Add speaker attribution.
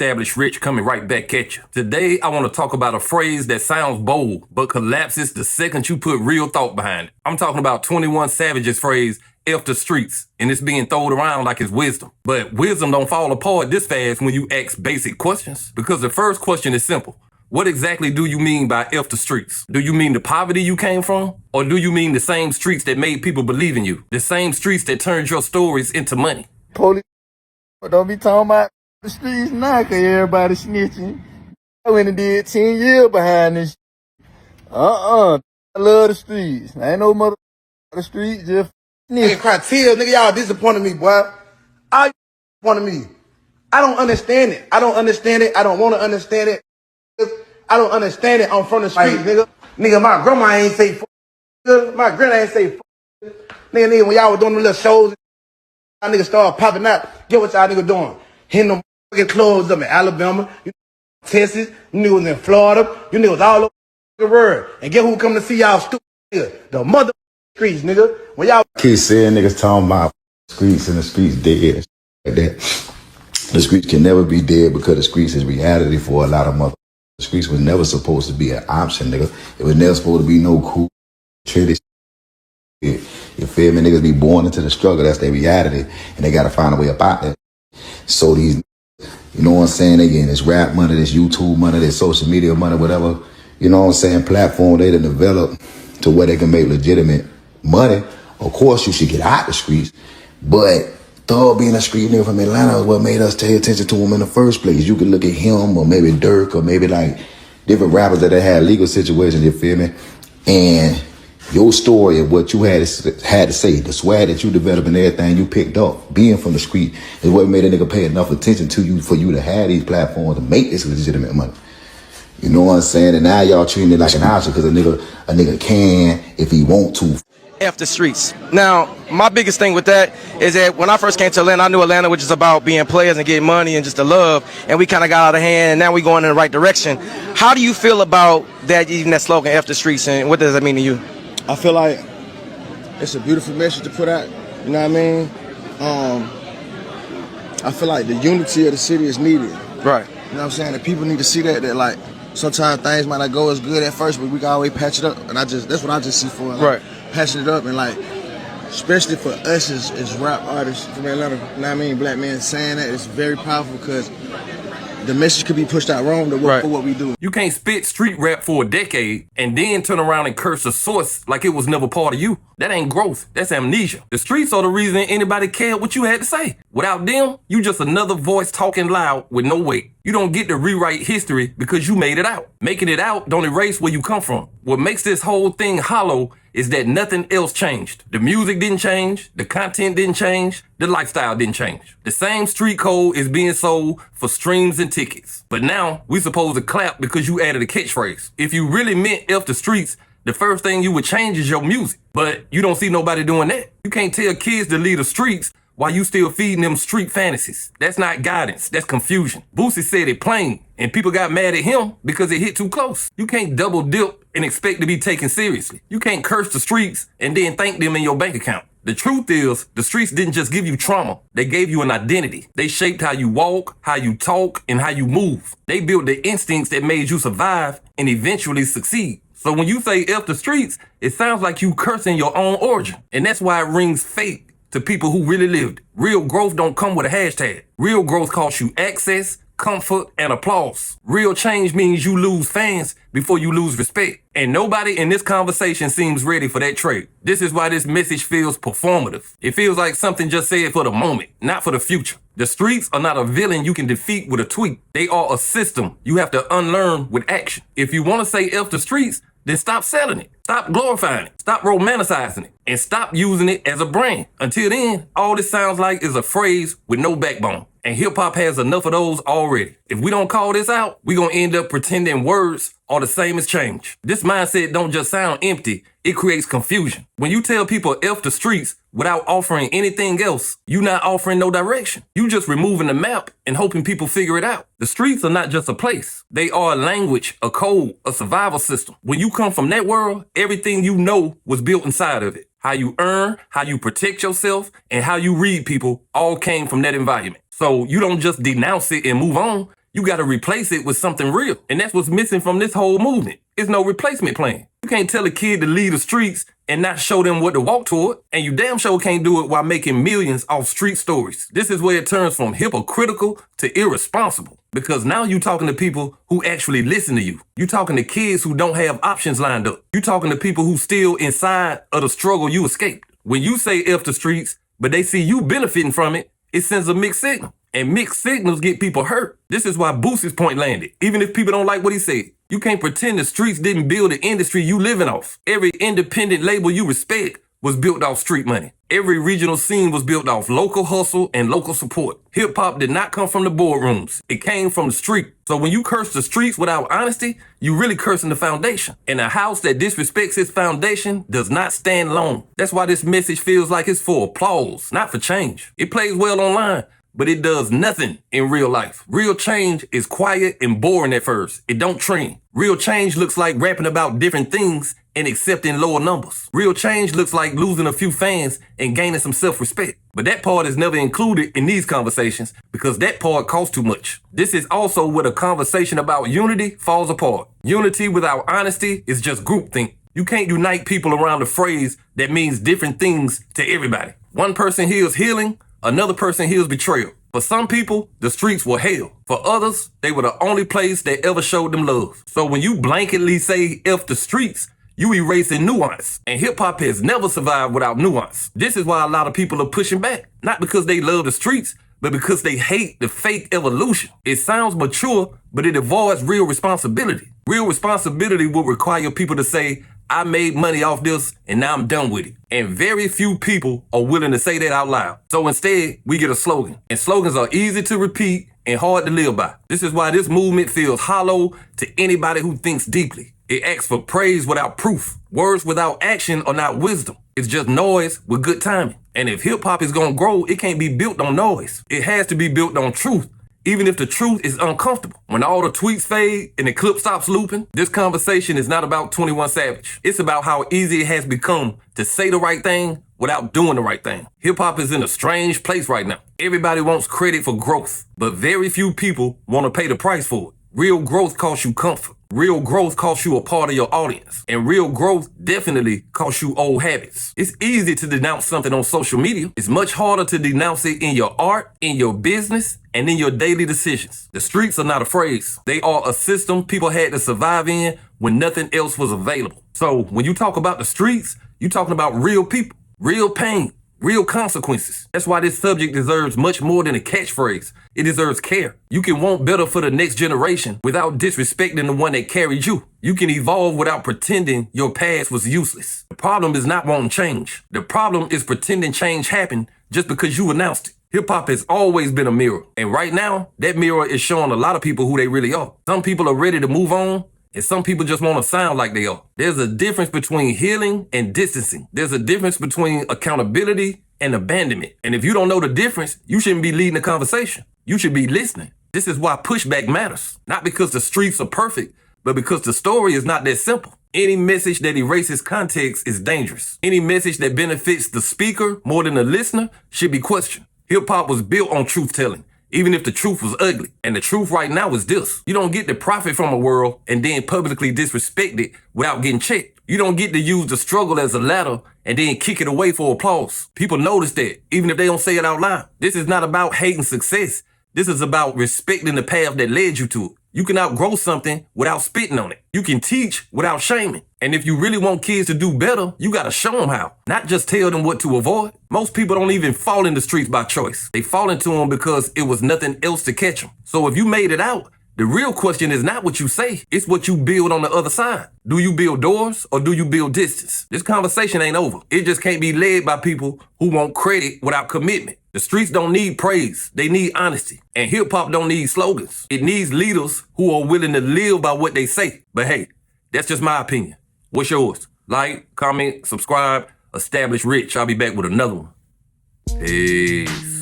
Speaker 1: established rich coming right back at you. Today, I want to talk about a phrase that sounds bold, but collapses the second you put real thought behind it. I'm talking about 21 Savage's phrase, F the streets, and it's being thrown around like it's wisdom. But wisdom don't fall apart this fast when you ask basic questions, because the first question is simple. What exactly do you mean by F the streets? Do you mean the poverty you came from? Or do you mean the same streets that made people believe in you? The same streets that turned your stories into money?
Speaker 2: Police, don't be talking about the streets now, cause everybody snitching. I went and did 10 years behind this. I love the streets. Ain't no mother the streets, just
Speaker 3: Nigga, criteria, nigga, y'all disappointed me, boy. All you disappointed me. I don't understand it. I don't understand it. I don't want to understand it. I don't understand it. I'm from the street, nigga. Nigga, my grandma ain't say fuck. My granddad ain't say fuck. Nigga, when y'all was doing them little shows, y'all niggas started popping out. Get what y'all niggas doing? Hitting them fucking clubs up in Alabama, Texas, you niggas in Florida, you niggas all over the world. And get who come to see y'all stupid nigga? The mother streets, nigga. When y'all
Speaker 4: keep saying niggas talking about streets and the streets dead like that. The streets can never be dead because the streets is reality for a lot of motherfuckers. The streets was never supposed to be an option, nigga. It was never supposed to be no cool shit. You feel me? Niggas be born into the struggle. That's their reality. And they gotta find a way up out there. So these, you know what I'm saying? They getting this rap money, this YouTube money, this social media money, whatever, you know what I'm saying, platform they done develop to where they can make legitimate money. Of course, you should get out the streets, but Thug being a street nigga from Atlanta is what made us pay attention to him in the first place. You could look at him or maybe Dirk or maybe like different rappers that had legal situations, you feel me? And your story of what you had to say, the swag that you developed and everything you picked up, being from the street, is what made a nigga pay enough attention to you for you to have these platforms to make this legitimate money. You know what I'm saying? And now y'all treating it like an option because a nigga can if he want to.
Speaker 5: F the streets. Now, my biggest thing with that is that when I first came to Atlanta, I knew Atlanta was just about being players and getting money and just the love, and we kind of got out of hand, and now we're going in the right direction. How do you feel about that, even that slogan, F the streets, and what does that mean to you?
Speaker 2: I feel like it's a beautiful message to put out, you know what I mean? I feel like the unity of the city is needed.
Speaker 5: Right.
Speaker 2: You know what I'm saying? The people need to see that like, sometimes things might not go as good at first, but we can always patch it up, and that's what I just see for it. Like,
Speaker 5: right.
Speaker 2: Patching it up, and like, especially for us as rap artists from Atlanta, you know what I mean, black men saying that, it's very powerful because the message could be pushed out wrong for what we do.
Speaker 1: You can't spit street rap for a decade and then turn around and curse the source like it was never part of you. That ain't growth. That's amnesia. The streets are the reason anybody cared what you had to say. Without them, you just another voice talking loud with no weight. You don't get to rewrite history because you made it out. Making it out don't erase where you come from. What makes this whole thing hollow is that nothing else changed. The music didn't change, the content didn't change, the lifestyle didn't change. The same street code is being sold for streams and tickets. But now, we supposed to clap because you added a catchphrase. If you really meant F the streets, the first thing you would change is your music. But you don't see nobody doing that. You can't tell kids to leave the streets while you still feeding them street fantasies. That's not guidance, that's confusion. Boosie said it plain, and people got mad at him because it hit too close. You can't double dip and expect to be taken seriously. You can't curse the streets and then thank them in your bank account. The truth is, the streets didn't just give you trauma, they gave you an identity. They shaped how you walk, how you talk, and how you move. They built the instincts that made you survive and eventually succeed. So when you say F the streets, it sounds like you cursing your own origin. And that's why it rings fake to people who really lived. Real growth don't come with a hashtag. Real growth costs you access, comfort, and applause. Real change means you lose fans before you lose respect. And nobody in this conversation seems ready for that trade. This is why this message feels performative. It feels like something just said for the moment, not for the future. The streets are not a villain you can defeat with a tweet. They are a system you have to unlearn with action. If you want to say F the streets, then stop selling it. Stop glorifying it. Stop romanticizing it. And stop using it as a brand. Until then, all this sounds like is a phrase with no backbone. And hip-hop has enough of those already. If we don't call this out, we're going to end up pretending words are the same as change. This mindset don't just sound empty, it creates confusion. When you tell people F the streets without offering anything else, you're not offering no direction. You just removing the map and hoping people figure it out. The streets are not just a place. They are a language, a code, a survival system. When you come from that world, everything you know was built inside of it. How you earn, how you protect yourself, and how you read people all came from that environment. So you don't just denounce it and move on. You got to replace it with something real. And that's what's missing from this whole movement. It's no replacement plan. You can't tell a kid to leave the streets and not show them what to walk toward. And you damn sure can't do it while making millions off street stories. This is where it turns from hypocritical to irresponsible. Because now you're talking to people who actually listen to you. You're talking to kids who don't have options lined up. You're talking to people who still inside of the struggle you escaped. When you say F the streets, but they see you benefiting from it, it sends a mixed signal. And mixed signals get people hurt. This is why Boosie's point landed. Even if people don't like what he said, you can't pretend the streets didn't build the industry you living off. Every independent label you respect was built off street money. Every regional scene was built off local hustle and local support. Hip hop did not come from the boardrooms. It came from the street. So when you curse the streets without honesty, you really cursing the foundation. And a house that disrespects its foundation does not stand long. That's why this message feels like it's for applause, not for change. It plays well online, but it does nothing in real life. Real change is quiet and boring at first. It don't trend. Real change looks like rapping about different things and accepting lower numbers. Real change looks like losing a few fans and gaining some self-respect. But that part is never included in these conversations because that part costs too much. This is also where the conversation about unity falls apart. Unity without honesty is just groupthink. You can't unite people around a phrase that means different things to everybody. One person hears healing, another person hears betrayal. For some people, the streets were hell. For others, they were the only place that ever showed them love. So when you blanketly say F the streets, you erasing nuance. And hip hop has never survived without nuance. This is why a lot of people are pushing back. Not because they love the streets, but because they hate the fake evolution. It sounds mature, but it avoids real responsibility. Real responsibility will require people to say, I made money off this and now I'm done with it. And very few people are willing to say that out loud. So instead, we get a slogan. And slogans are easy to repeat and hard to live by. This is why this movement feels hollow to anybody who thinks deeply. It asks for praise without proof. Words without action are not wisdom. It's just noise with good timing. And if hip hop is gonna grow, it can't be built on noise. It has to be built on truth. Even if the truth is uncomfortable. When all the tweets fade and the clip stops looping, this conversation is not about 21 Savage. It's about how easy it has become to say the right thing without doing the right thing. Hip hop is in a strange place right now. Everybody wants credit for growth, but very few people want to pay the price for it. Real growth costs you comfort. Real growth costs you a part of your audience. And real growth definitely costs you old habits. It's easy to denounce something on social media. It's much harder to denounce it in your art, in your business, and in your daily decisions. The streets are not a phrase. They are a system people had to survive in when nothing else was available. So when you talk about the streets, you're talking about real people, real pain, real consequences. That's why this subject deserves much more than a catchphrase. It deserves care. You can want better for the next generation without disrespecting the one that carried you. You can evolve without pretending your past was useless. The problem is not wanting change. The problem is pretending change happened just because you announced it. Hip hop has always been a mirror. And right now, that mirror is showing a lot of people who they really are. Some people are ready to move on, and some people just want to sound like they are. There's a difference between healing and distancing. There's a difference between accountability and abandonment. And if you don't know the difference, you shouldn't be leading the conversation. You should be listening. This is why pushback matters. Not because the streets are perfect, but because the story is not that simple. Any message that erases context is dangerous. Any message that benefits the speaker more than the listener should be questioned. Hip hop was built on truth telling, even if the truth was ugly. And the truth right now is this. You don't get to profit from a world and then publicly disrespect it without getting checked. You don't get to use the struggle as a ladder and then kick it away for applause. People notice that, even if they don't say it out loud. This is not about hating success. This is about respecting the path that led you to it. You can outgrow something without spitting on it. You can teach without shaming. And if you really want kids to do better, you gotta show them how, not just tell them what to avoid. Most people don't even fall in the streets by choice. They fall into them because it was nothing else to catch them. So if you made it out, the real question is not what you say, it's what you build on the other side. Do you build doors or do you build distance? This conversation ain't over. It just can't be led by people who want credit without commitment. The streets don't need praise, they need honesty. And hip hop don't need slogans. It needs leaders who are willing to live by what they say. But hey, that's just my opinion. What's yours? Like, comment, subscribe, establish rich. I'll be back with another one. Peace.